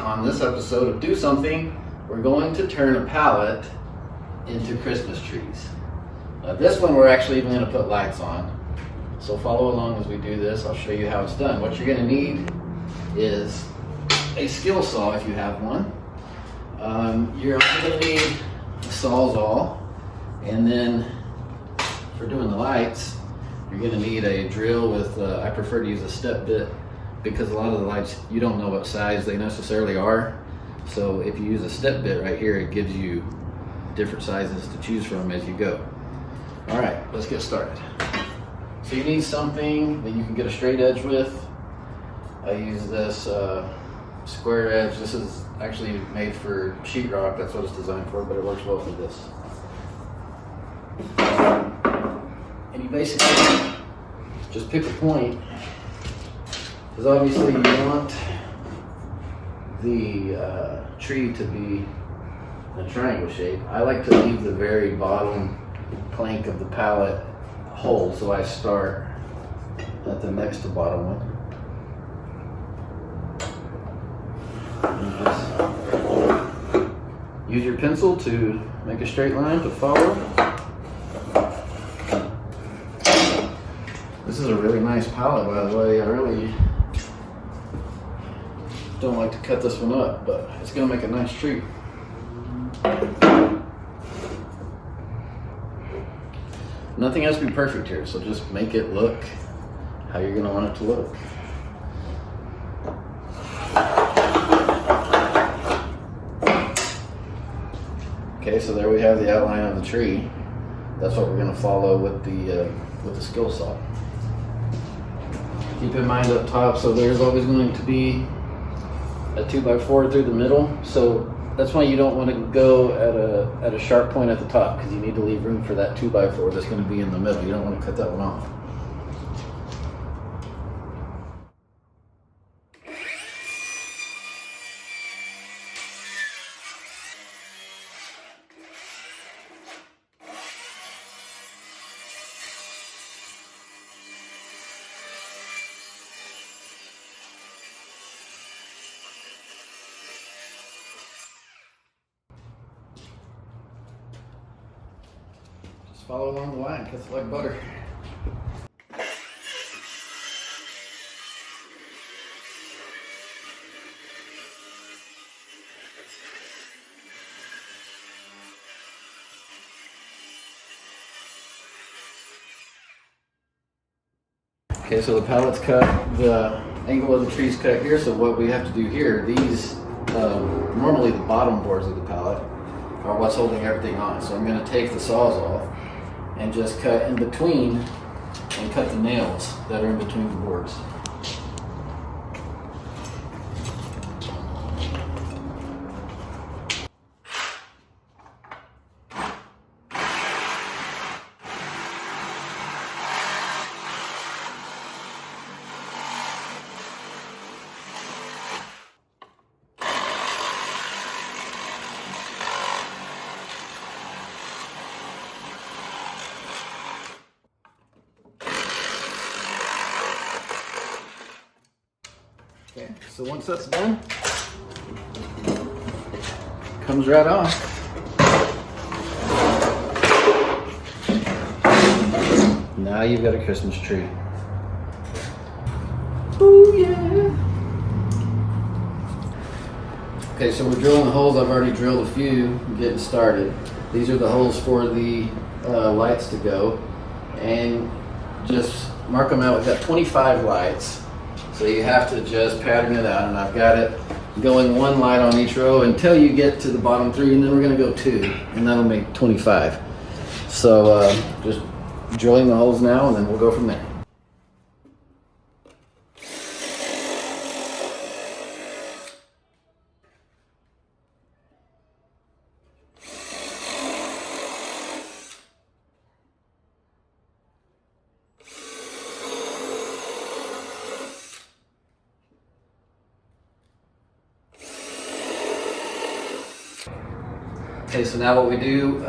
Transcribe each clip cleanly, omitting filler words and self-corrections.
on this episode of Do Something, we're going to turn a pallet into Christmas trees. This one we're actually even going to put lights on. So follow along as we do this. I'll show you how it's done. What you're going to need is a skill saw if you have one. You're also going to need a Sawzall, and then for doing the lights, you're going to need a drill with, I prefer to use a step bit because a lot of the lights, you don't know what size they necessarily are. So if you use a step bit right here, it gives you different sizes to choose from as you go. All right, let's get started. So you need something that you can get a straight edge with. I use this square edge. This is actually made for sheetrock. That's what it's designed for, but it works well for this. And you basically just pick a point, because obviously you want the tree to be a triangle shape. I like to leave the very bottom plank of the pallet whole, so I start at the next to bottom one. And just use your pencil to make a straight line to follow. This is a really nice pallet, by the way. I really don't like to cut this one up, but it's going to make a nice tree. Nothing has to be perfect here, so just make it look how you're going to want it to look. Okay, so there we have the outline of the tree. That's what we're going to follow with the skill saw. Keep in mind up top, so there's always going to be a 2x4 through the middle. So that's why you don't want to go at a sharp point at the top, because you need to leave room for that 2x4 that's going to be in the middle. You don't want to cut that one off. Follow along the line, cuts like butter. Okay, so the pallet's cut, the angle of the tree's cut here, so what we have to do here, these, normally the bottom boards of the pallet are what's holding everything on. So I'm going to take the Sawzall and just cut in between and cut the nails that are in between the boards. Okay, so once that's done, comes right off. Now you've got a Christmas tree. Oh yeah! Okay, so we're drilling the holes. I've already drilled a few, getting started. These are the holes for the lights to go, and just mark them out. We've got 25 lights. So you have to just pattern it out, and I've got it going one light on each row until you get to the bottom 3, and then we're going to go 2, and that'll make 25. So just drilling the holes now, and then we'll go from there. Okay, so now what we do,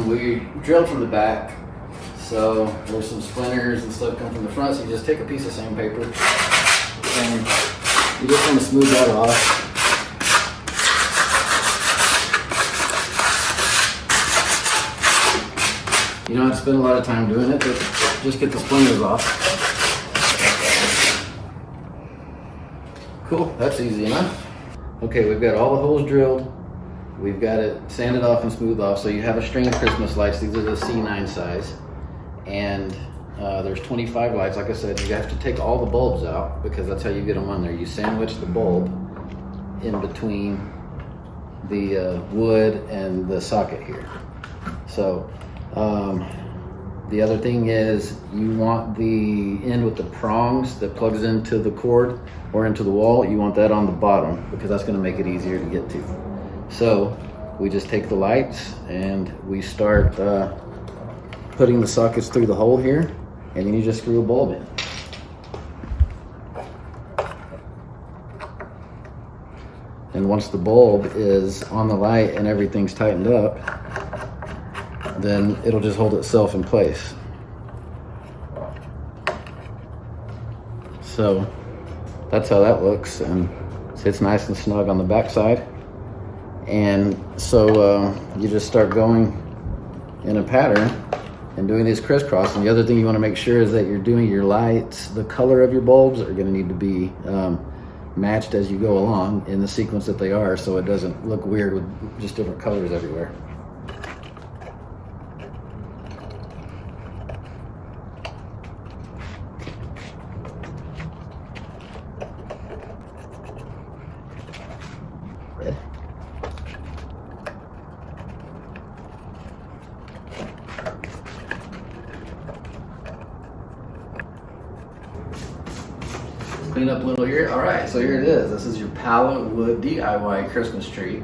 we drill from the back. So there's some splinters and stuff come from the front, so you just take a piece of sandpaper and you just want to smooth that off. You don't have to spend a lot of time doing it, just get the splinters off. Cool, that's easy enough. Okay, we've got all the holes drilled. We've got it sanded off and smoothed off. So you have a string of Christmas lights. These are the C9 size. And there's 25 lights. Like I said, you have to take all the bulbs out because that's how you get them on there. You sandwich the bulb in between the wood and the socket here. So the other thing is you want the end with the prongs that plugs into the cord or into the wall, you want that on the bottom because that's going to make it easier to get to. So we just take the lights and we start putting the sockets through the hole here, and then you just screw a bulb in. And once the bulb is on the light and everything's tightened up, then it'll just hold itself in place. So that's how that looks, and sits nice and snug on the back side. And so you just start going in a pattern and doing these crisscross. And the other thing you want to make sure is that you're doing your lights, the color of your bulbs are going to need to be matched as you go along in the sequence that they are, so it doesn't look weird with just different colors everywhere. Red. Clean up a little here. All right, so here it is. This is your Pallet wood DIY Christmas tree.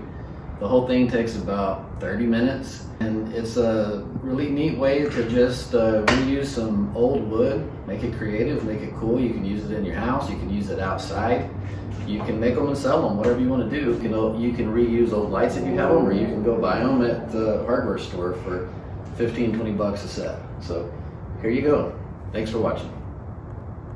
The whole thing takes about 30 minutes, and it's a really neat way to just reuse some old wood, make it creative, make it cool. You can use it in your house, you can use it outside. You can make them and sell them, whatever you want to do. You can reuse old lights if you have them, or you can go buy them at the hardware store for 15, 20 bucks a set. So here you go. Thanks for watching.